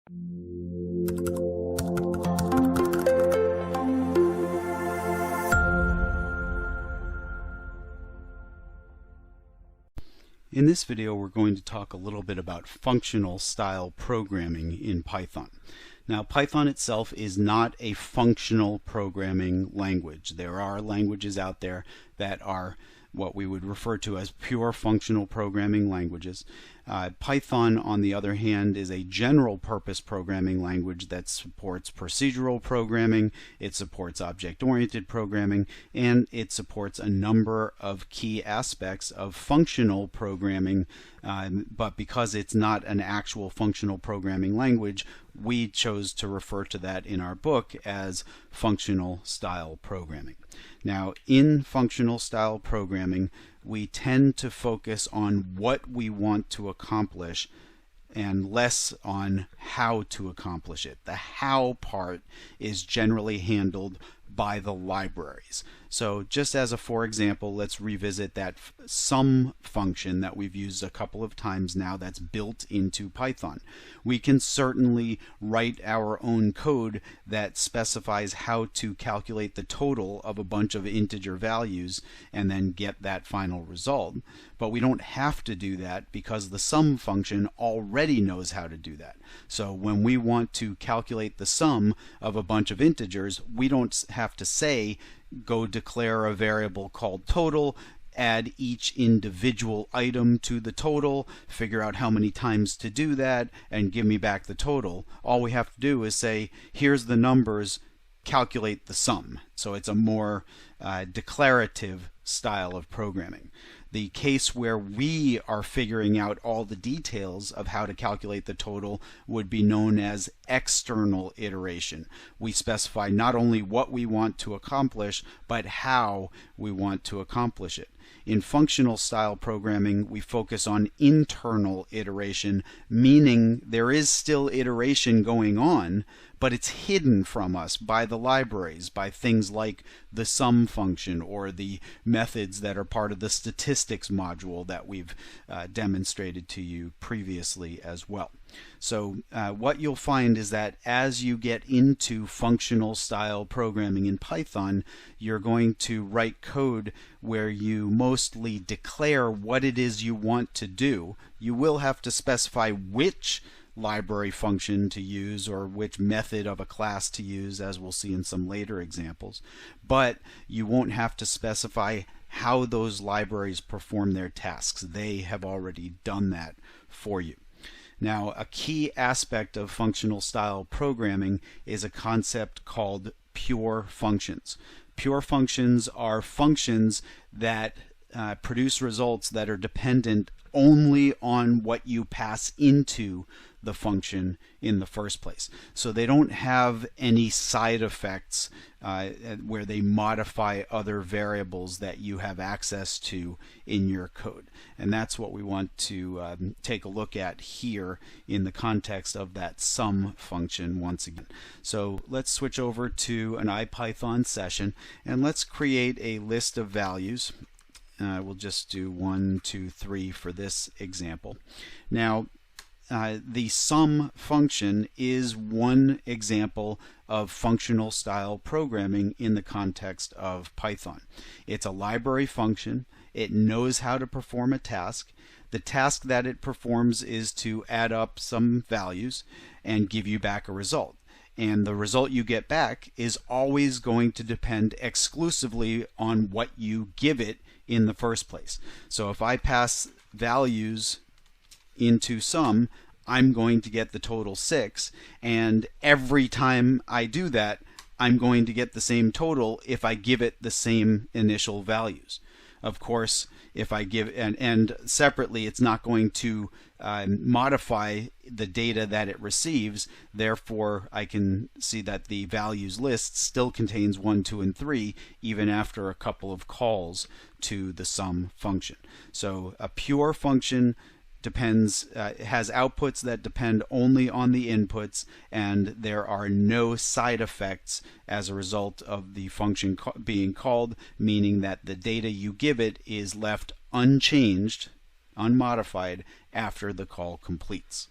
In this video, we're going to talk a little bit about functional style programming in Python. Now, Python itself is not a functional programming language. There are languages out there that are what we would refer to as pure functional programming languages. Python, on the other hand, is a general purpose programming language that supports procedural programming, it supports object-oriented programming, and it supports a number of key aspects of functional programming, but because it's not an actual functional programming language, we chose to refer to that in our book as functional style programming. Now, in functional style programming, we tend to focus on what we want to accomplish and less on how to accomplish it. The how part is generally handled by the libraries. So just as a for example, let's revisit that sum function that we've used a couple of times now that's built into Python. We can certainly write our own code that specifies how to calculate the total of a bunch of integer values and then get that final result. But we don't have to do that because the sum function already knows how to do that. So when we want to calculate the sum of a bunch of integers, we don't have to say, go declare a variable called total, add each individual item to the total, figure out how many times to do that, and give me back the total. All we have to do is say, here's the numbers, calculate the sum. So it's a more declarative style of programming. The case where we are figuring out all the details of how to calculate the total would be known as external iteration. We specify not only what we want to accomplish, but how we want to accomplish it. In functional style programming, we focus on internal iteration, meaning there is still iteration going on, but it's hidden from us by the libraries, by things like the sum function or the methods that are part of the statistics module that we've demonstrated to you previously as well. So what you'll find is that as you get into functional style programming in Python, you're going to write code where you mostly declare what it is you want to do. You will have to specify which library function to use or which method of a class to use, as we'll see in some later examples, but you won't have to specify how those libraries perform their tasks. They have already done that for you. Now, a key aspect of functional style programming is a concept called pure functions. Pure functions are functions that produce results that are dependent only on what you pass into the function in the first place. So they don't have any side effects where they modify other variables that you have access to in your code. And that's what we want to take a look at here in the context of that sum function once again. So let's switch over to an IPython session and let's create a list of values. We'll just do 1, 2, 3 for this example. Now, the sum function is one example of functional style programming in the context of Python. It's a library function. It knows how to perform a task. The task that it performs is to add up some values and give you back a result. And the result you get back is always going to depend exclusively on what you give it in the first place. So if I pass values into sum, I'm going to get the total 6, and every time I do that, I'm going to get the same total if I give it the same initial values. Of course, if I give, and separately, it's not going to modify the data that it receives. Therefore, I can see that the values list still contains 1, 2, and 3, even after a couple of calls to the sum function. So a pure function has outputs that depend only on the inputs, and there are no side effects as a result of the function being called, meaning that the data you give it is left unchanged, unmodified, after the call completes.